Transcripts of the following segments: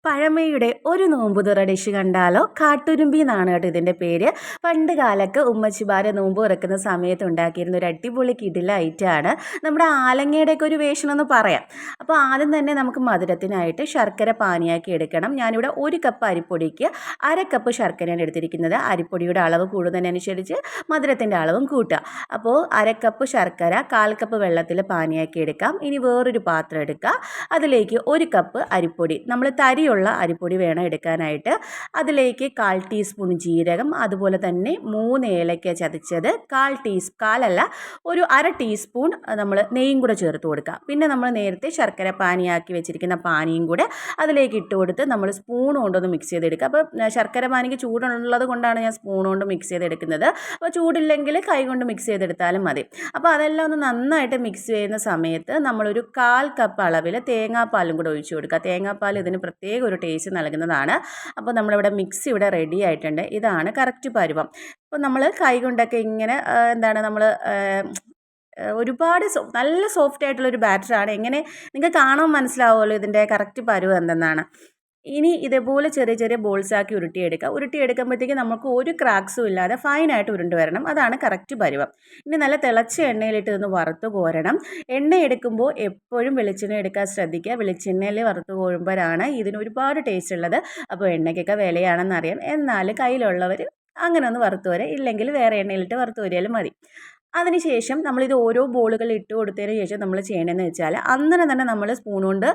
പഴമയുടെ ഒരു നോമ്പുതുറ ഡിഷ് കണ്ടാലോ? കാട്ടുരുമ്പി എന്നാണ് കേട്ടോ ഇതിൻ്റെ പേര്. പണ്ട് കാലത്ത് ഉമ്മച്ചിമാരെ നോമ്പ് തുറക്കുന്ന സമയത്ത് ഉണ്ടാക്കിയിരുന്ന ഒരു അടിപൊളി കിടില ഐറ്റമാണ് നമ്മുടെ ആലങ്ങയുടെയൊക്കെ ഒരു വേഷം എന്ന് പറയാം. അപ്പോൾ ആദ്യം തന്നെ നമുക്ക് മധുരത്തിനായിട്ട് ശർക്കര പാനിയാക്കി എടുക്കണം. ഞാനിവിടെ 1 കപ്പ് അരിപ്പൊടിക്ക് 1/2 കപ്പ് ശർക്കരയാണ് എടുത്തിരിക്കുന്നത്. അരിപ്പൊടിയുടെ അളവ് കൂടുന്നതിനനുസരിച്ച് മധുരത്തിൻ്റെ അളവും കൂട്ടുക. അപ്പോൾ 1/2 കപ്പ് ശർക്കര 1/4 കപ്പ് വെള്ളത്തിൽ പാനിയാക്കി എടുക്കാം. ഇനി വേറൊരു പാത്രം എടുക്കുക. അതിലേക്ക് 1 കപ്പ് അരിപ്പൊടി, നമ്മൾ തരിയുള്ള അരിപ്പൊടി വേണം എടുക്കാനായിട്ട്. അതിലേക്ക് 1/4 ടീസ്പൂൺ ജീരകം, അതുപോലെ തന്നെ 3 ഏലക്ക ചതച്ചത്, 1/2 ടീസ്പൂൺ നമ്മൾ നെയ്യും കൂടെ ചേർത്ത് കൊടുക്കുക. പിന്നെ നമ്മൾ നേരത്തെ ശർക്കര പാനിയാക്കി വെച്ചിരിക്കുന്ന പാനിയും കൂടെ അതിലേക്ക് ഇട്ട് കൊടുത്ത് നമ്മൾ സ്പൂൺ കൊണ്ടൊന്ന് മിക്സ് ചെയ്തെടുക്കുക. അപ്പോൾ ശർക്കര പാനിക്ക് ചൂടുള്ളത് കൊണ്ടാണ് ഞാൻ സ്പൂൺ കൊണ്ട് മിക്സ് ചെയ്തെടുക്കുന്നത്. അപ്പോൾ ചൂടില്ലെങ്കിൽ കൈ കൊണ്ട് മിക്സ് ചെയ്തെടുത്താലും മതി. അപ്പോൾ അതെല്ലാം ഒന്ന് നന്നായിട്ട് മിക്സ് ചെയ്യുന്ന സമയത്ത് നമ്മളൊരു 1/4 കപ്പ് അളവിൽ തേങ്ങാപ്പാലും കൂടെ ഒഴിച്ചു കൊടുക്കുക. തേങ്ങാപ്പാൽ ഇതിന് പ്രത്യേക ഒരു ടേസ്റ്റ് നൽകുന്നതാണ്. അപ്പോൾ നമ്മളിവിടെ മിക്സ് ഇവിടെ റെഡി ആയിട്ടുണ്ട്. ഇതാണ് കറക്റ്റ് പരുവം. അപ്പോൾ നമ്മൾ കൈ കൊണ്ടൊക്കെ ഇങ്ങനെ നമ്മൾ ഒരുപാട് നല്ല സോഫ്റ്റ് ആയിട്ടുള്ളൊരു ബാറ്ററാണ്. എങ്ങനെ നിങ്ങൾക്ക് കാണാൻ മനസ്സിലാവുമല്ലോ ഇതിൻ്റെ കറക്റ്റ് പരുവം എന്തെന്നാണ്. ഇനി ഇതേപോലെ ചെറിയ ചെറിയ ബോൾസാക്കി ഉരുട്ടിയെടുക്കുമ്പോഴത്തേക്ക് നമുക്ക് ഒരു ക്രാക്സും ഇല്ലാതെ ഫൈനായിട്ട് ഉരുണ്ട് വരണം. അതാണ് കറക്റ്റ് പരുവം. ഇനി നല്ല തിളച്ച എണ്ണയിലിട്ട് ഇതൊന്ന് വറുത്ത് കോരണം. എണ്ണ എടുക്കുമ്പോൾ എപ്പോഴും വെളിച്ചെണ്ണ എടുക്കാൻ ശ്രദ്ധിക്കുക. വെളിച്ചെണ്ണയിൽ വറുത്ത് കോരുമ്പോഴാണ് ഇതിന് ഒരുപാട് ടേസ്റ്റ് ഉള്ളത്. അപ്പോൾ എണ്ണയ്ക്കൊക്കെ വിലയാണെന്നറിയാം, എന്നാൽ കയ്യിലുള്ളവർ അങ്ങനെ ഒന്ന് വറുത്ത് വരെ, ഇല്ലെങ്കിൽ വേറെ എണ്ണയിലിട്ട് വറുത്ത് വരിയാലും മതി. അതിനുശേഷം നമ്മളിത് ഓരോ ബോളുകൾ ഇട്ട് കൊടുത്തതിന് ശേഷം നമ്മൾ ചെയ്യണമെന്ന് വെച്ചാൽ അന്നേരം തന്നെ നമ്മൾ സ്പൂൺ കൊണ്ട്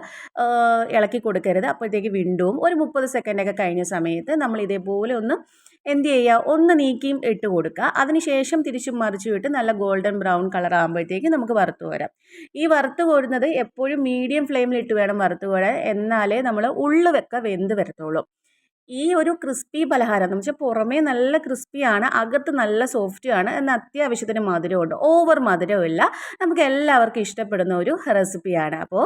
ഇളക്കി കൊടുക്കരുത്. അപ്പോഴത്തേക്ക് വീണ്ടും ഒരു 30 സെക്കൻഡൊക്കെ കഴിഞ്ഞ സമയത്ത് നമ്മൾ ഇതേപോലെ ഒന്ന് ഒന്ന് നീക്കിയും ഇട്ട് കൊടുക്കുക. അതിനുശേഷം തിരിച്ചും മറിച്ചും ഇട്ട് നല്ല ഗോൾഡൻ ബ്രൗൺ കളർ ആകുമ്പോഴത്തേക്ക് നമുക്ക് വറുത്ത് കോരാം. ഈ വറുത്ത് കോരുന്നത് എപ്പോഴും മീഡിയം ഫ്ലെയിമിലിട്ട് വേണം വറുത്ത് കോരാൻ, എന്നാലേ നമ്മൾ ഉള്ളുവൊക്കെ വെന്ത് വരത്തുള്ളൂ. ഈ ഒരു ക്രിസ്പി പലഹാരം എന്ന് വെച്ചാൽ പുറമേ നല്ല ക്രിസ്പിയാണ്, അകത്ത് നല്ല സോഫ്റ്റുമാണ്, എന്നാൽ അത്യാവശ്യത്തിന് മധുരമുണ്ട്. ഓവർ മധുരമില്ല. നമുക്ക് എല്ലാവർക്കും ഇഷ്ടപ്പെടുന്ന ഒരു റെസിപ്പിയാണ്. അപ്പോൾ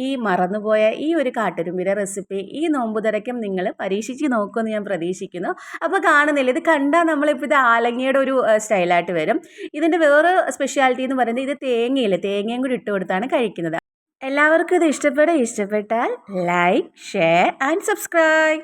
ഈ മറന്നുപോയ ഈ ഒരു കാട്ടുരുമ്പിയുടെ റെസിപ്പി ഈ നോമ്പുതുറയ്ക്കും നിങ്ങൾ പരീക്ഷിച്ച് നോക്കുമെന്ന് ഞാൻ പ്രതീക്ഷിക്കുന്നു. അപ്പോൾ കാണുന്നില്ല, ഇത് കണ്ടാൽ നമ്മളിപ്പോൾ ഇത് ആലങ്ങയുടെ ഒരു സ്റ്റൈലായിട്ട് വരും. ഇതിൻ്റെ വേറെ സ്പെഷ്യാലിറ്റി എന്ന് പറയുന്നത് ഇത് തേങ്ങയും കൂടി ഇട്ട് കൊടുത്താണ് കഴിക്കുന്നത്. എല്ലാവർക്കും ഇത് ഇഷ്ടപ്പെട്ടാൽ ലൈക്ക്, ഷെയർ ആൻഡ് സബ്സ്ക്രൈബ്.